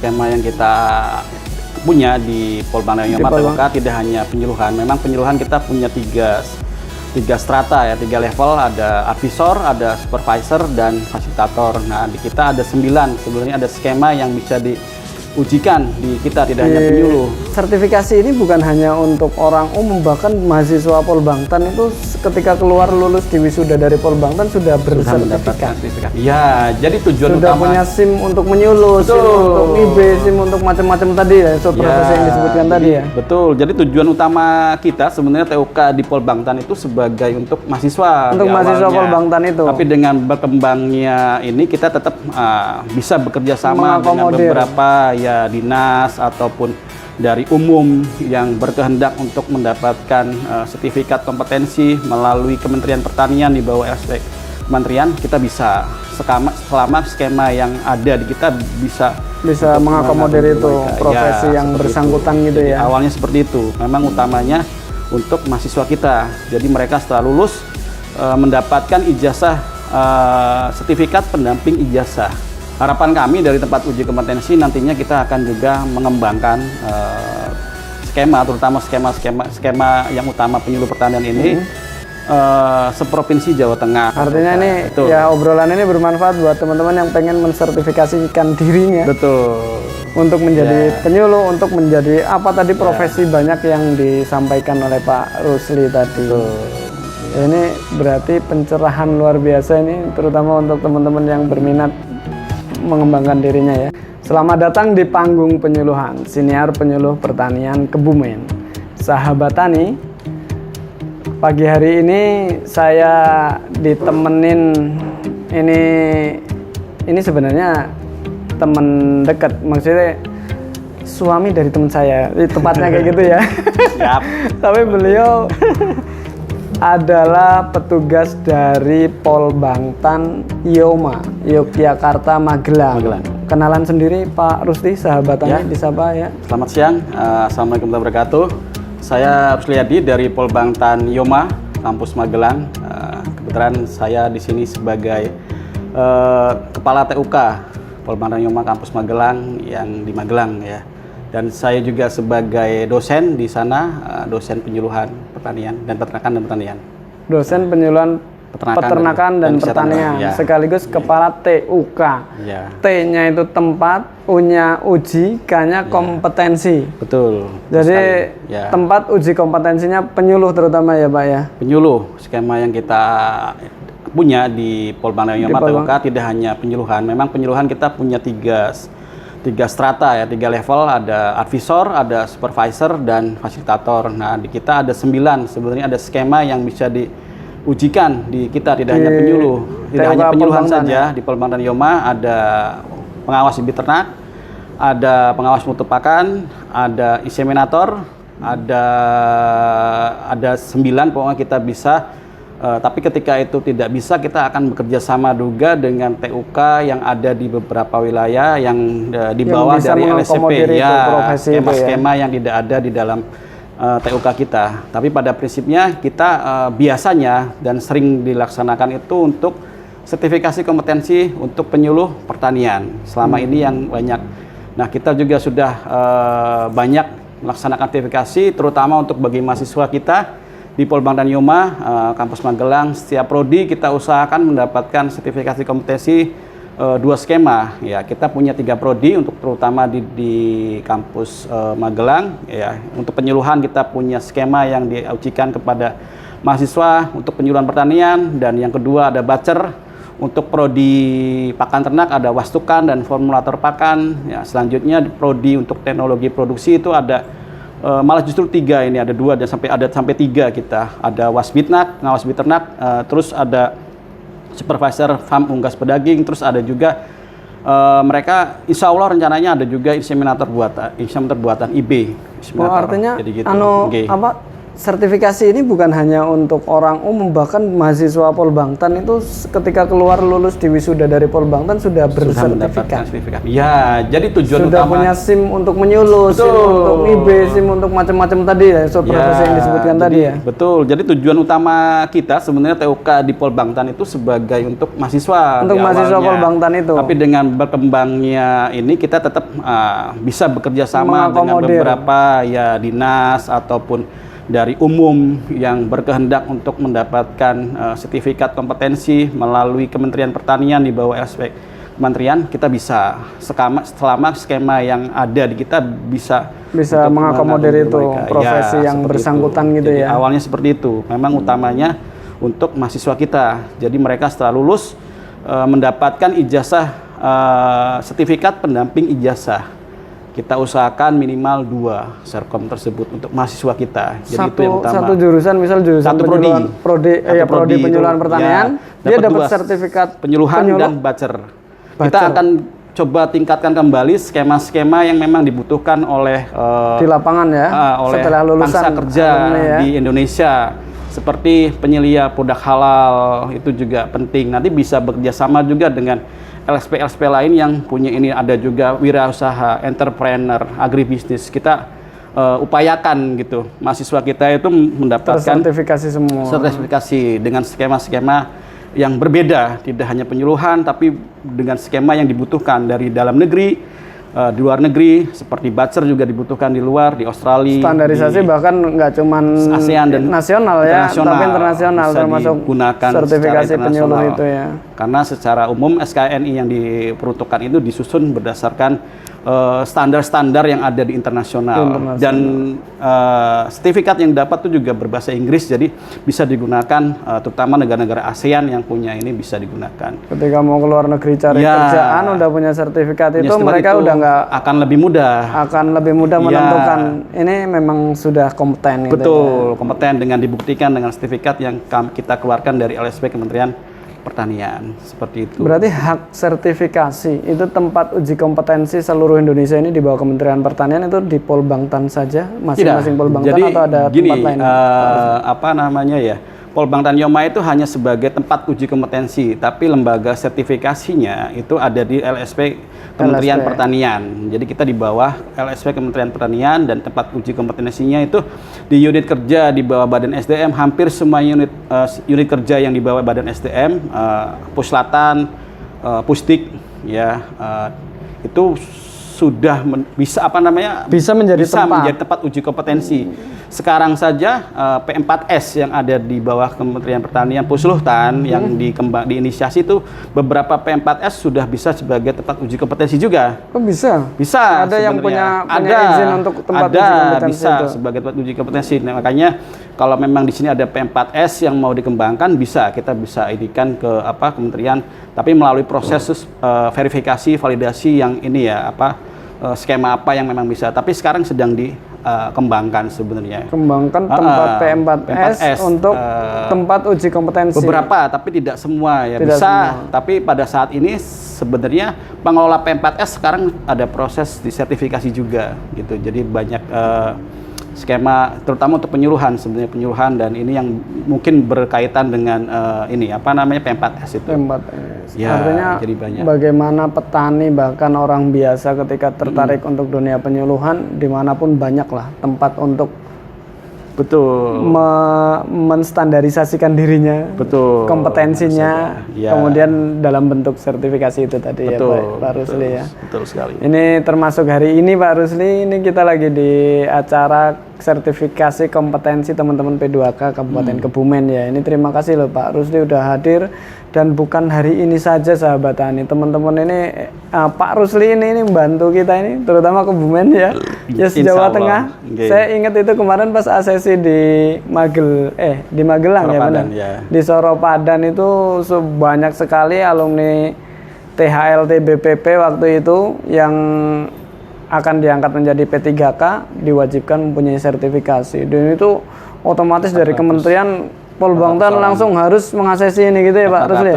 skema yang kita punya di Polbank Danau Yoma TUK tidak hanya penyuluhan. Memang penyuluhan kita punya tiga strata ya, 3 level, ada advisor, ada supervisor, dan fasilitator. Nah, di kita ada 9, sebenarnya ada skema yang bisa diujikan di kita, tidak hanya penyuluh. Sertifikasi ini bukan hanya untuk orang umum, bahkan mahasiswa Polbangtan itu ketika keluar lulus di wisuda dari Polbangtan sudah bersertifikat. Iya, jadi tujuan sudah utama punya SIM untuk menyuluh, SIM untuk IB, SIM untuk macam-macam tadi ya, proses yang disebutkan tadi ya. Betul. Jadi tujuan utama kita sebenarnya TUK di Polbangtan itu sebagai untuk mahasiswa. Untuk mahasiswa Polbangtan itu. Tapi dengan berkembangnya ini kita tetap bisa bekerja sama dengan beberapa ya dinas ataupun dari umum yang berkehendak untuk mendapatkan sertifikat kompetensi melalui Kementerian Pertanian di bawah LSP Kementerian. Kita bisa selama skema yang ada di kita bisa mengakomodir itu profesi yang bersangkutan gitu ya. Awalnya seperti itu. Memang utamanya untuk mahasiswa kita. Jadi mereka setelah lulus mendapatkan ijazah, sertifikat pendamping ijazah. Harapan kami dari tempat uji kompetensi nantinya kita akan juga mengembangkan skema, terutama skema yang utama penyuluh pertanian ini seprovinsi Jawa Tengah. Artinya ini ya obrolan ini bermanfaat buat teman-teman yang pengen mensertifikasikan dirinya. Betul. Untuk menjadi penyuluh, untuk menjadi apa tadi profesi banyak yang disampaikan oleh Pak Rusli tadi. Ini berarti pencerahan luar biasa ini, terutama untuk teman-teman yang berminat mengembangkan dirinya ya. Selamat datang di panggung penyuluhan, siniar penyuluh pertanian Kebumen. Sahabat Tani, pagi hari ini saya ditemenin ini sebenarnya teman dekat, maksudnya suami dari teman saya, tepatnya kayak gitu ya. Siap. Tapi beliau adalah petugas dari Polbangtan Yoma, Yogyakarta, Magelang. Kenalan sendiri Pak Rusli, sahabatannya disapa ya. Selamat siang, Assalamualaikum warahmatullahi wabarakatuh. Saya Rusli Hadi dari Polbangtan Yoma, kampus Magelang. Kebetulan saya di sini sebagai kepala TUK Polbangtan Yoma kampus Magelang yang di Magelang ya. Dan saya juga sebagai dosen di sana, dosen penyuluhan pertanian dan pertanian. Dosen penyuluhan peternakan dan pertanian, ya. Sekaligus kepala TUK. Ya. T-nya itu tempat, U-nya uji, K-nya kompetensi. Betul. Jadi tempat uji kompetensinya penyuluh terutama ya Pak ya? Penyuluh, skema yang kita punya di Polbank Danau Yoma TUK tidak hanya penyuluhan. Memang penyuluhan kita punya tiga strata ya, 3 level, ada advisor, ada supervisor, dan fasilitator. Nah, di kita ada 9, sebenarnya ada skema yang bisa diujikan di kita, tidak hanya penyuluh, tidak hanya penyuluhan saja. Di Polbank Danau Yoma ada pengawas bibit ternak, ada pengawas mutu pakan, ada inseminator, ada 9 pokoknya kita bisa. Tapi ketika itu tidak bisa, kita akan bekerja sama juga dengan TUK yang ada di beberapa wilayah yang di bawah dari LSP ya, skema-skema yang tidak ada di dalam TUK kita. Tapi pada prinsipnya kita biasanya dan sering dilaksanakan itu untuk sertifikasi kompetensi untuk penyuluh pertanian. Selama ini yang banyak. Nah, kita juga sudah banyak melaksanakan sertifikasi, terutama untuk bagi mahasiswa kita di Polbank Danau Yoma, kampus Magelang. Setiap prodi kita usahakan mendapatkan sertifikasi kompetensi 2 skema. Ya, kita punya 3 prodi untuk terutama di kampus Magelang. Ya, untuk penyuluhan kita punya skema yang diujikan kepada mahasiswa untuk penyuluhan pertanian, dan yang kedua ada Bacer. Untuk prodi pakan ternak ada Wastukan dan formulator pakan. Ya, selanjutnya prodi untuk teknologi produksi itu ada malah justru 3 ini, ada 2 dan sampai 3 kita. Ada Wasbitnak, ngawas beternak, terus ada supervisor farm unggas pedaging, terus ada juga mereka insya Allah rencananya ada juga inseminator buatan IB. Artinya jadi gitu. apa sertifikasi ini bukan hanya untuk orang umum, bahkan mahasiswa Polbangtan itu ketika keluar lulus di wisuda dari Polbangtan sudah bersertifikat. Ya, jadi tujuan sudah utama punya SIM untuk menyulus, SIM untuk IB, SIM untuk macam-macam tadi ya, profesi yang disebutkan tadi ya. Betul. Jadi tujuan utama kita sebenarnya TUK di Polbangtan itu sebagai untuk mahasiswa. Untuk mahasiswa Polbangtan itu. Tapi dengan berkembangnya ini kita tetap bisa bekerja sama dengan beberapa ya dinas ataupun dari umum yang berkehendak untuk mendapatkan sertifikat kompetensi melalui Kementerian Pertanian di bawah LSP Kementerian, kita bisa selama skema yang ada di kita bisa mengakomodir itu profesi yang bersangkutan gitu. Jadi ya. Awalnya seperti itu. Memang utamanya untuk mahasiswa kita. Jadi mereka setelah lulus mendapatkan ijazah sertifikat pendamping ijazah. Kita usahakan minimal 2 serkom tersebut untuk mahasiswa kita. Jadi itu yang utama. Satu jurusan, misal jurusan prodi penyuluhan pertanian, dia dapat sertifikat penyuluhan dan bacer. Kita akan coba tingkatkan kembali skema-skema yang memang dibutuhkan oleh di lapangan ya, oleh setelah lulusan bangsa kerja di Indonesia. Seperti penyelia produk halal itu juga penting. Nanti bisa bekerja sama juga dengan LSP lain yang punya ini, ada juga wirausaha, entrepreneur, agribisnis. Kita upayakan gitu mahasiswa kita itu mendapatkan sertifikasi dengan skema-skema yang berbeda, tidak hanya penyuluhan tapi dengan skema yang dibutuhkan dari dalam negeri, di luar negeri, seperti bacer juga dibutuhkan di luar, di Australia. Standarisasi bahkan nggak cuma ASEAN dan nasional ya, tapi internasional, termasuk sertifikasi penyuluh itu ya. Karena secara umum SKNI yang diperuntukkan itu disusun berdasarkan standar-standar yang ada di internasional. Dan sertifikat yang dapat itu juga berbahasa Inggris, jadi bisa digunakan terutama negara-negara ASEAN yang punya ini bisa digunakan. Ketika mau keluar negeri cari kerjaan udah punya sertifikat itu, mereka udah nggak akan lebih mudah menentukan ini memang sudah kompeten. Betul, kompeten dengan dibuktikan dengan sertifikat yang kita keluarkan dari LSP Kementerian Pertanian, seperti itu. Berarti hak sertifikasi itu tempat uji kompetensi seluruh Indonesia ini di bawah Kementerian Pertanian itu di Polbangtan saja, masing-masing Polbangtan. Jadi, atau ada tempat lain? Apa namanya ya? Polbangtan Yoma itu hanya sebagai tempat uji kompetensi, tapi lembaga sertifikasinya itu ada di LSP Kementerian Pertanian. Jadi kita di bawah LSP Kementerian Pertanian, dan tempat uji kompetensinya itu di unit kerja di bawah Badan SDM. Hampir semua unit kerja yang di bawah Badan SDM, Puslatan, Pusdik, ya itu sudah bisa menjadi tempat uji kompetensi. Sekarang saja P4S yang ada di bawah Kementerian Pertanian Pusluhtan yang diinisiasi itu, beberapa P4S sudah bisa sebagai tempat uji kompetensi juga. Oh bisa? Bisa. Ada yang punya izin untuk tempat uji kompetensi bisa itu sebagai tempat uji kompetensi. Nah, makanya kalau memang di sini ada P4S yang mau dikembangkan, kita bisa inikan ke kementerian, tapi melalui proses verifikasi, validasi yang ini ya skema apa yang memang bisa. Tapi sekarang sedang dikembangkan sebenarnya. Kembangkan tempat P4S untuk tempat uji kompetensi. Beberapa, tapi tidak semua ya. Tidak bisa semua. Tapi pada saat ini sebenarnya pengelola P4S sekarang ada proses disertifikasi juga gitu. Jadi banyak skema terutama untuk penyuluhan, sebenarnya penyuluhan, dan ini yang mungkin berkaitan dengan P4S itu. P4S. Ya, artinya jadi banyak. Bagaimana petani bahkan orang biasa ketika tertarik untuk dunia penyuluhan, dimanapun banyaklah tempat untuk menstandarisasikan dirinya, kompetensinya, kemudian dalam bentuk sertifikasi itu tadi. Pak Rusli ya. Betul sekali. Ini termasuk hari ini Pak Rusli, ini kita lagi di acara sertifikasi kompetensi teman-teman P2K Kabupaten Kebumen ya. Ini terima kasih loh Pak Rusli udah hadir, dan bukan hari ini saja sahabat tani, teman-teman ini Pak Rusli ini membantu kita ini, terutama Kebumen ya. Jawa Tengah. Saya ingat itu kemarin pas ASESI di Magelang ya benar. Di Soropadan itu banyak sekali alumni THLT BPP waktu itu yang akan diangkat menjadi P3K diwajibkan mempunyai sertifikasi. Dan itu otomatis dari kementerian Pol Bangtan langsung harus mengaksesi ini gitu ya Pak Rusli?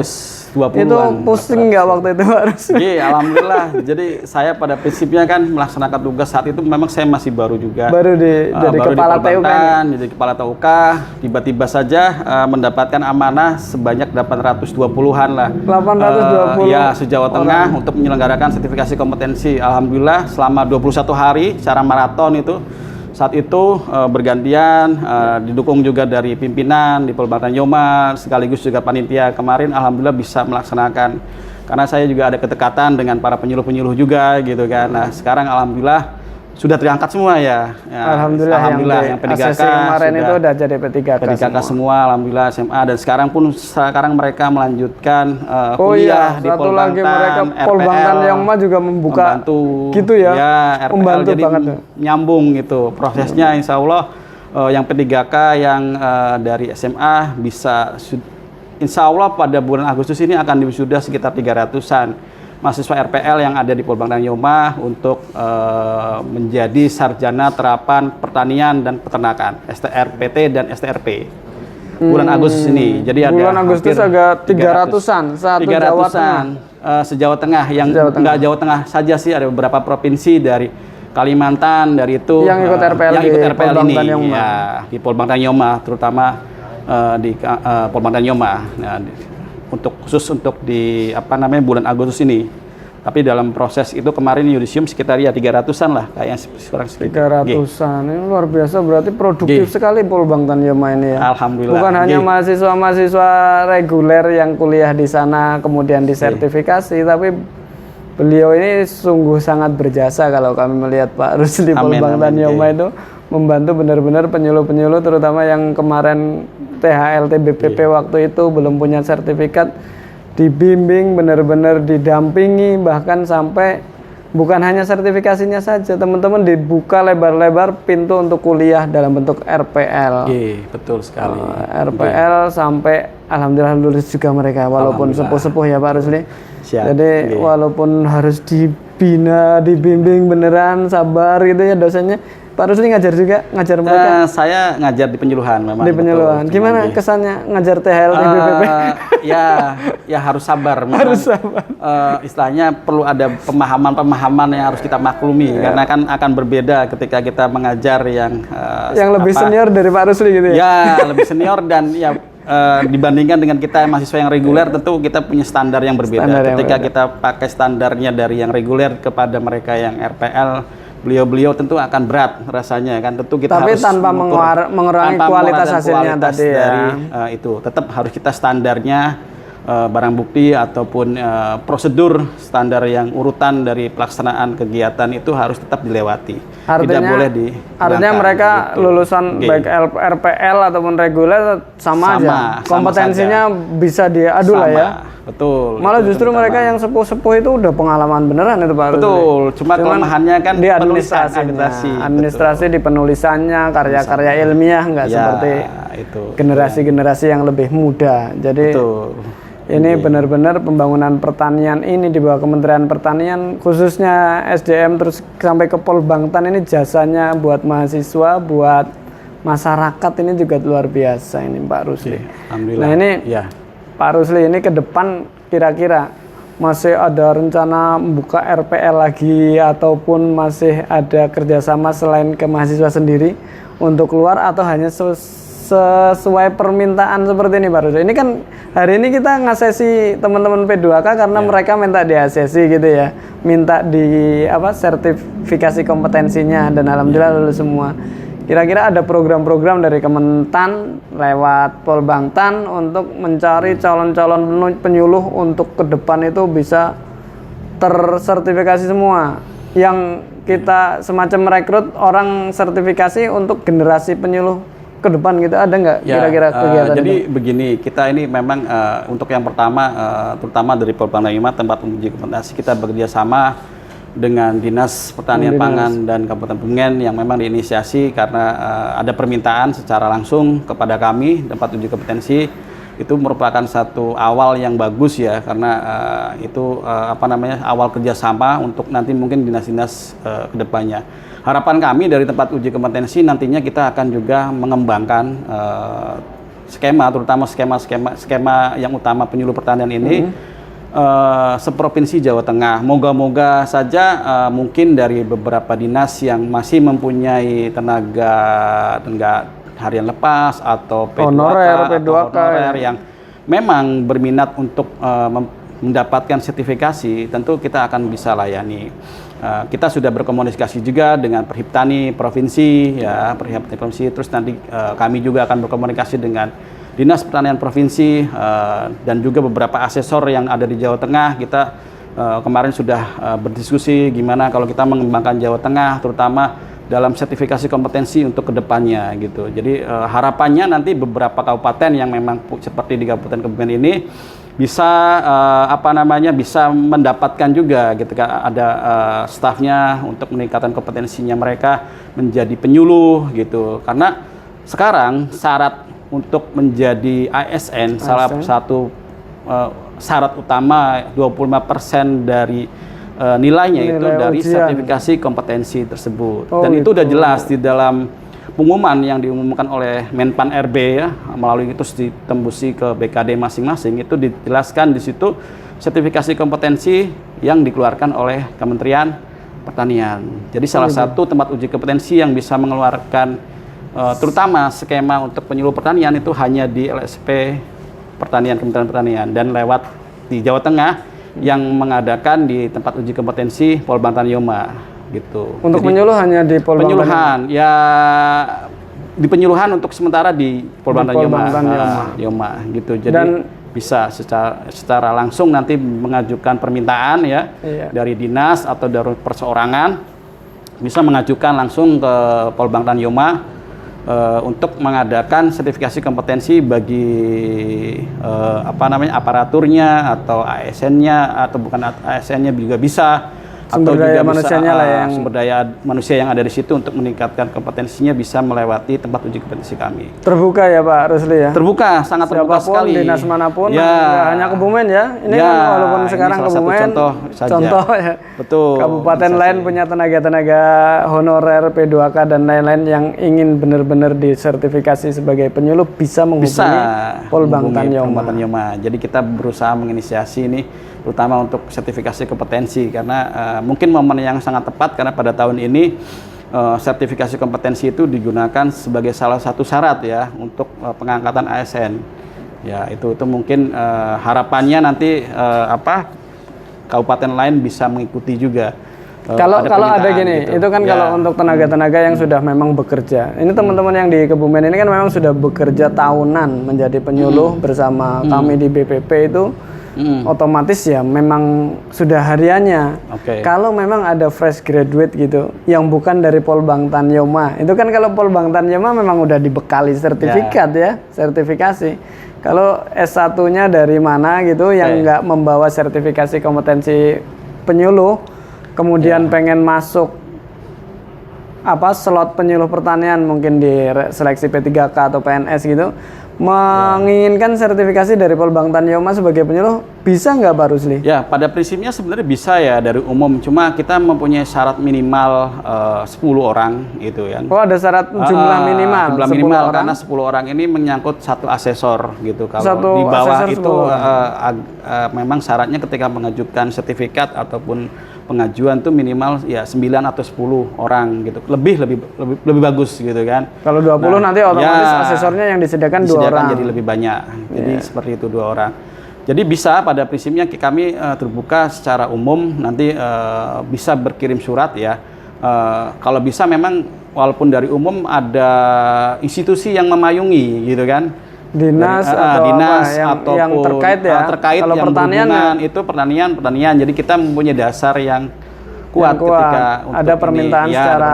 420-an. Itu pusing nggak waktu itu Pak Rusli? Iya, alhamdulillah. Jadi saya pada prinsipnya kan melaksanakan tugas saat itu memang saya masih baru juga. Baru jadi kepala TUK. Jadi kepala TUK, tiba-tiba saja mendapatkan amanah sebanyak 820-an lah. 820. Ya, se-Jawa Tengah untuk menyelenggarakan sertifikasi kompetensi. Alhamdulillah selama 21 hari secara maraton itu. Saat itu bergantian, didukung juga dari pimpinan di Pol Bangtan Yoma, sekaligus juga panitia kemarin, alhamdulillah bisa melaksanakan. Karena saya juga ada kedekatan dengan para penyuluh-penyuluh juga gitu kan. Nah sekarang alhamdulillah sudah terangkat semua ya. Alhamdulillah yang P3K kemarin itu udah jadi P3K semua. Alhamdulillah SMA, dan sekarang mereka melanjutkan kuliah di Pol Bangtan, Pol Bangtan Yoma juga membuka membantu, gitu ya, RPL, membantu jadi banget nyambung gitu prosesnya. Insya Allah yang P3K yang dari SMA bisa insya Allah pada bulan Agustus ini akan diwisuda sekitar 300-an mahasiswa RPL yang ada di Pol Bangtan Yoma untuk menjadi sarjana terapan pertanian dan peternakan STRPT dan STRP bulan Agustus ini. Jadi bulan Agustus agak 300-an Jawa Tengah. Se-Jawa Tengah yang enggak Jawa Tengah saja sih, ada beberapa provinsi dari Kalimantan, dari itu yang ikut RPL ini ya, di Pol Bangtan Yoma, terutama di Pol Bangtan Yoma. Nah, khusus untuk di bulan Agustus ini. Tapi dalam proses itu kemarin yudisium sekitar ya 300-an lah kayaknya sekarang sekitar 300-an. Ini luar biasa, berarti produktif sekali Pol Bangtan Yoma ini ya. Alhamdulillah. Bukan hanya mahasiswa reguler yang kuliah di sana kemudian disertifikasi, tapi beliau ini sungguh sangat berjasa kalau kami melihat Pak Rusli Pol Bangtan Yoma itu membantu benar-benar penyuluh-penyuluh, terutama yang kemarin THLT BPP waktu itu belum punya sertifikat, dibimbing, benar-benar didampingi, bahkan sampai bukan hanya sertifikasinya saja, teman-teman dibuka lebar-lebar pintu untuk kuliah dalam bentuk RPL. Betul sekali. RPL sampai alhamdulillah lulus juga mereka, walaupun sepuh-sepuh ya Pak Rusli. Jadi walaupun harus dibina, dibimbing beneran, sabar gitu ya dosennya. Pak Rusli ngajar mereka? Saya ngajar di penyuluhan memang. Di penyuluhan. Gimana kesannya ngajar THLT BPP? Ya harus sabar. Harus sabar. Istilahnya perlu ada pemahaman yang harus kita maklumi, karena kan akan berbeda ketika kita mengajar yang lebih senior dari Pak Rusli gitu ya? Ya, lebih senior dan ya dibandingkan dengan kita mahasiswa yang reguler, tentu kita punya standar yang berbeda. Ketika kita pakai standarnya dari yang reguler kepada mereka yang RPL, beliau tentu akan berat rasanya kan. Tentu kita tapi harus tanpa mengurangi kualitas hasilnya tadi ya. Dari itu tetap harus kita standarnya barang bukti ataupun prosedur standar yang urutan dari pelaksanaan kegiatan itu harus tetap dilewati. Tidak boleh artinya mereka gitu. Lulusan baik RPL ataupun reguler sama aja. Kompetensinya bisa diadu lah ya. Betul. Malah justru mereka yang sepuh-sepuh itu udah pengalaman beneran itu Pak. Betul. Cuma kelemahannya kan di administrasi di penulisannya, karya-karya ilmiah nggak seperti generasi-generasi yang lebih muda. Jadi ini benar-benar pembangunan pertanian ini di bawah Kementerian Pertanian, khususnya SDM terus sampai ke Pol Bangtan, ini jasanya buat mahasiswa, buat masyarakat ini juga luar biasa ini Pak Rusli. Alhamdulillah. Nah ini Pak Rusli ini ke depan kira-kira masih ada rencana membuka RPL lagi ataupun masih ada kerjasama selain ke mahasiswa sendiri untuk keluar, atau hanya sesuai permintaan seperti ini Pak Rusli? Ini kan hari ini kita ngasesi teman-teman P2K karena mereka minta di asesi gitu ya, minta di sertifikasi kompetensinya, dan alhamdulillah lulus semua. Kira-kira ada program-program dari Kementan lewat Pol Bangtan untuk mencari calon-calon penyuluh untuk ke depan itu bisa tersertifikasi semua, yang kita semacam merekrut orang sertifikasi untuk generasi penyuluh ke depan gitu, ada nggak kira-kira kegiatan jadi itu? Begini, kita ini memang untuk yang pertama terutama dari Pol Bangtan Yoma tempat uji kompetensi, kita bekerja sama dengan Dinas Pertanian Pangan dan Kabupaten Kebumen yang memang diinisiasi karena ada permintaan secara langsung kepada kami tempat uji kompetensi. Itu merupakan satu awal yang bagus ya, karena itu awal kerjasama untuk nanti mungkin dinas-dinas kedepannya. Harapan kami dari tempat uji kompetensi nantinya kita akan juga mengembangkan skema, terutama skema yang utama penyuluh pertanian ini seprovinsi Jawa Tengah. Moga-moga saja mungkin dari beberapa dinas yang masih mempunyai tenaga harian lepas atau P2K honorer yang memang berminat untuk mendapatkan sertifikasi, tentu kita akan bisa layani. Kita sudah berkomunikasi juga dengan Perhiptani Provinsi, ya, Perhiptani Provinsi. Terus nanti kami juga akan berkomunikasi dengan Dinas Pertanian Provinsi dan juga beberapa asesor yang ada di Jawa Tengah. Kita kemarin sudah berdiskusi gimana kalau kita mengembangkan Jawa Tengah, terutama dalam sertifikasi kompetensi untuk kedepannya gitu. Jadi harapannya nanti beberapa kabupaten yang memang seperti di Kabupaten Kebumen ini bisa bisa mendapatkan juga gitu kan, ada stafnya untuk meningkatkan kompetensinya mereka menjadi penyuluh gitu. Karena sekarang syarat untuk menjadi ASN salah satu syarat utama 25% dari nilainya itu dari ujian. Sertifikasi kompetensi tersebut. Dan itu udah jelas di dalam pengumuman yang diumumkan oleh Menpan RB ya, melalui itu ditembusi ke BKD masing-masing, itu dijelaskan di situ sertifikasi kompetensi yang dikeluarkan oleh Kementerian Pertanian. Jadi salah satu tempat uji kompetensi yang bisa mengeluarkan terutama skema untuk penyuluh pertanian itu hanya di LSP Pertanian Kementerian Pertanian, dan lewat di Jawa Tengah yang mengadakan di tempat uji kompetensi Polbangtan Yoma. Gitu. Untuk jadi, penyuluh hanya di penyuluhan ya, di penyuluhan untuk sementara di Polbangtan Yoma gitu. Jadi dan bisa secara langsung nanti mengajukan permintaan ya, dari dinas atau dari perseorangan, bisa mengajukan langsung ke Polbangtan Yoma untuk mengadakan sertifikasi kompetensi bagi aparaturnya atau ASN-nya, atau bukan ASN-nya juga bisa, sumber daya manusianya lah, yang sumber daya manusia yang ada di situ untuk meningkatkan kompetensinya bisa melewati tempat uji kompetensi kami. Terbuka ya Pak Rusli ya? Terbuka, sangat terbuka sekali. Dinas manapun, ya, hanya Kebumen ya. Ini ya, kan walaupun sekarang Kebumen contoh ya. Betul. Kabupaten lain punya tenaga-tenaga honorer P2K dan lain-lain yang ingin benar-benar disertifikasi sebagai penyuluh bisa menghubungi Polbangtan Yoma. Jadi kita berusaha menginisiasi ini terutama untuk sertifikasi kompetensi, karena mungkin momen yang sangat tepat karena pada tahun ini sertifikasi kompetensi itu digunakan sebagai salah satu syarat ya untuk pengangkatan ASN. Ya, itu mungkin harapannya nanti kabupaten lain bisa mengikuti juga. Kalau ada gini, gitu. Itu kan ya. Kalau untuk tenaga-tenaga yang sudah memang bekerja. Ini teman-teman yang di Kebumen ini kan memang sudah bekerja tahunan menjadi penyuluh bersama kami di BPP itu. Otomatis ya memang sudah hariannya. Kalau memang ada fresh graduate gitu yang bukan dari Polbangtan Yoma, itu kan kalau Polbangtan Yoma memang udah dibekali sertifikat ya, sertifikasi. Kalau S1-nya dari mana gitu yang nggak membawa sertifikasi kompetensi penyuluh, kemudian pengen masuk slot penyuluh pertanian mungkin di seleksi P3K atau PNS gitu, menginginkan sertifikasi dari Polbangtan Yoma sebagai penyuluh, bisa nggak Pak Rusli? Ya, pada prinsipnya sebenarnya bisa ya dari umum, cuma kita mempunyai syarat minimal 10 orang gitu ya. Oh, ada syarat jumlah minimal? Jumlah minimal, karena 10 orang ini menyangkut satu asesor gitu. Kalau di bawah itu memang syaratnya ketika mengajukan sertifikat ataupun pengajuan tuh minimal ya 9 atau 10 orang gitu. Lebih bagus gitu kan. Kalau 20 nanti otomatis asesornya yang disediakan 2 orang. Jadi lebih banyak. Jadi seperti itu 2 orang. Jadi bisa pada prinsipnya kami terbuka secara umum, nanti bisa berkirim surat ya. Kalau bisa memang walaupun dari umum ada institusi yang memayungi gitu kan. Dinas atau dinas yang terkait ya. Terkait kalau yang pertanian itu pertanian. Jadi kita mempunyai dasar yang kuat ketika untuk ada permintaan secara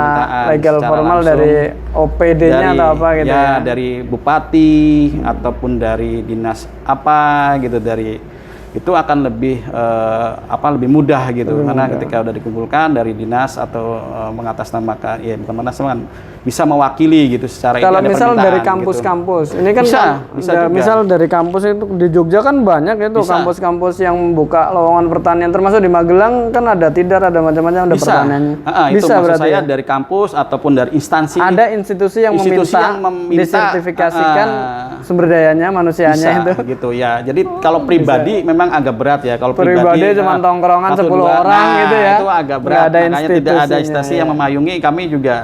legal formal langsung, dari OPD-nya atau apa gitu ya. Dari bupati ataupun dari dinas apa gitu, dari itu akan lebih lebih mudah gitu, karena ketika udah dikumpulkan dari dinas atau mengatasnamakan, ya bukan mengatasnamakan, bisa mewakili gitu secara kalau misal dari kampus-kampus ini kan bisa misal dari kampus itu di Jogja kan banyak itu kampus-kampus yang membuka lowongan pertanian, termasuk di Magelang kan ada Tidar, ada macam-macam, ada pertaniannya. Itu maksud saya dari kampus ataupun dari instansi, ada institusi yang meminta disertifikasikan sumber dayanya, manusianya itu gitu ya. Jadi kalau pribadi memang agak berat ya, kalau pribadi cuma tongkrongan 10 orang gitu ya, itu agak berat, makanya tidak ada instansi yang memayungi. Kami juga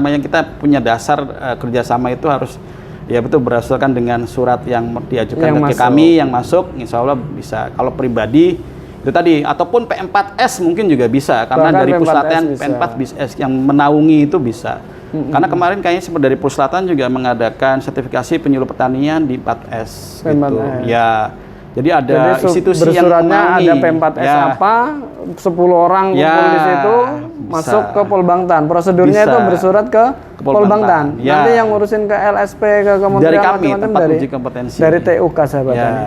kita punya dasar kerjasama itu harus ya betul berdasarkan dengan surat yang diajukan ke kami yang masuk, insya Allah bisa. Kalau pribadi itu tadi, ataupun P4S mungkin juga bisa, karena bahkan dari Puslatan P4S yang menaungi itu bisa. Karena kemarin kayaknya seperti dari Puslatan juga mengadakan sertifikasi penyuluh pertanian di 4S gitu. Ya. Jadi ada institusi yang menaungi. Ada P4S apa, 10 orang kumpul di situ, masuk ke Polbangtan. Prosedurnya itu bersurat ke Polbangtan. Nanti yang ngurusin ke LSP, ke Kementerian dari kami, tempat uji kompetensi. Dari TUK sahabat tani.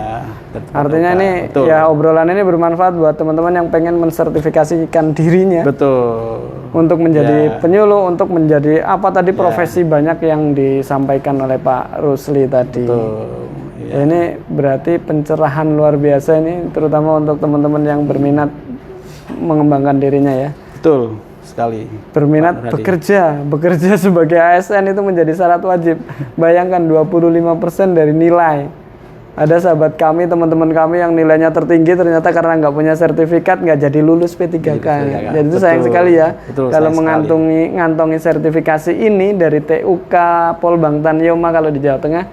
Artinya ini ya obrolan ini bermanfaat buat teman-teman yang pengen mensertifikasikan dirinya. Betul. Untuk menjadi penyuluh, untuk menjadi apa tadi profesi banyak yang disampaikan oleh Pak Rusli tadi. Betul. Ini berarti pencerahan luar biasa ini, terutama untuk teman-teman yang berminat mengembangkan dirinya ya. Betul sekali. Berminat bekerja sebagai ASN itu menjadi syarat wajib. Bayangkan 25% dari nilai. Ada sahabat kami, teman-teman kami yang nilainya tertinggi ternyata karena nggak punya sertifikat nggak jadi lulus P3K. Jadi itu sayang sekali ya. Kalau ngantongi sertifikasi ini dari TUK Polbangtan Yoma kalau di Jawa Tengah,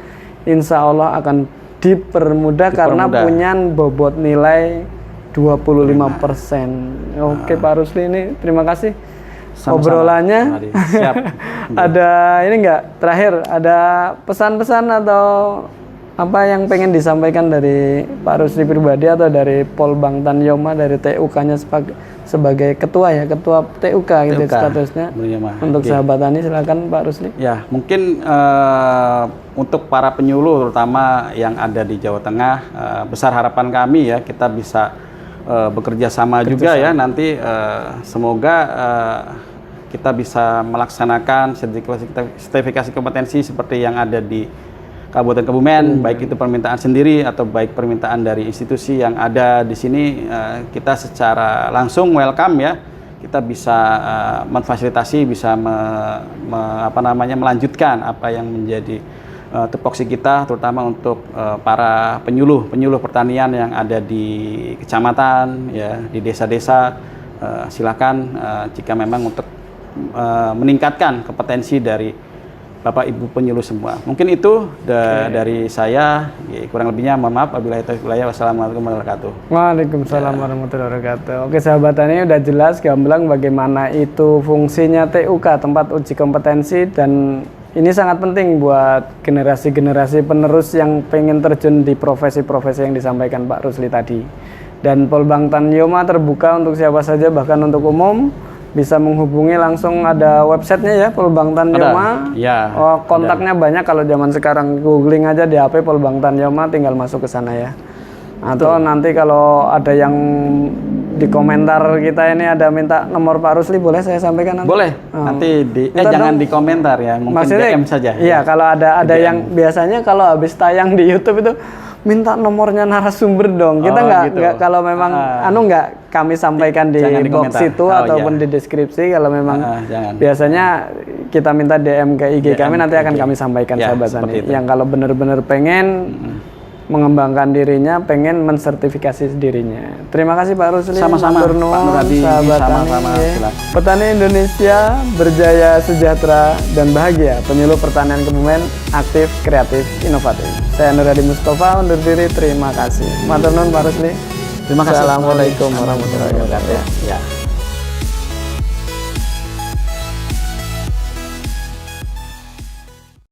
insya Allah akan dipermudah karena punya bobot nilai 25%. Oke Pak Rusli, ini terima kasih. Sama-sama. Obrolannya. Siap. Ada ini enggak? Terakhir ada pesan-pesan atau apa yang pengen disampaikan dari Pak Rusli pribadi atau dari Polbangtan Yoma, dari TUK-nya sebagai ketua ya, ketua TUK gitu statusnya. Untuk sahabat tani silakan Pak Rusli. Ya, mungkin untuk para penyuluh terutama yang ada di Jawa Tengah, besar harapan kami ya kita bisa bekerja sama juga ya nanti, semoga kita bisa melaksanakan sertifikasi kompetensi seperti yang ada di Kabupaten Kebumen, baik itu permintaan sendiri atau baik permintaan dari institusi yang ada di sini, kita secara langsung welcome ya, kita bisa memfasilitasi, bisa melanjutkan apa yang menjadi tupoksi kita, terutama untuk para penyuluh pertanian yang ada di kecamatan, ya di desa-desa. Silakan jika memang untuk meningkatkan kompetensi dari Bapak Ibu penyuluh semua. Mungkin itu dari saya, kurang lebihnya mohon maaf. Wabillahi taufiq wal hidayah. Wassalamualaikum warahmatullahi wabarakatuh. Waalaikumsalam warahmatullahi wabarakatuh. Oke sahabat tani, udah jelas gamblang bagaimana itu fungsinya TUK, tempat uji kompetensi, dan ini sangat penting buat generasi-generasi penerus yang pengen terjun di profesi-profesi yang disampaikan Pak Rusli tadi. Dan Polbangtan Yoma terbuka untuk siapa saja, bahkan untuk umum. Bisa menghubungi langsung, ada websitenya ya, Polbangtan Yoma. Ya, kontaknya banyak, kalau zaman sekarang googling aja di HP Polbangtan Yoma, tinggal masuk ke sana ya. Atau nanti kalau ada yang di komentar kita ini ada minta nomor Pak Rusli, boleh saya sampaikan nanti? Boleh, nanti jangan di komentar ya, mungkin maksudnya, DM saja. Iya, kalau ada yang biasanya kalau habis tayang di YouTube itu minta nomornya narasumber dong. Kita nggak kalau memang nggak kami sampaikan di box itu ataupun di deskripsi. Kalau memang biasanya kita minta DM ke IG kami, nanti akan kami sampaikan sahabat tani. Yang kalau benar-benar pengen mengembangkan dirinya, pengen mensertifikasi dirinya. Terima kasih Pak Rusli. Sama-sama Pak Nuradi, sama-sama. Petani Indonesia berjaya, sejahtera, dan bahagia. Penyuluh pertanian Kebumen, aktif, kreatif, inovatif. Saya Nuradi Mustafa undur diri. Terima kasih. Matur nuwun Pak Rusli. Terima kasih. Assalamualaikum warahmatullahi wabarakatuh. Ya.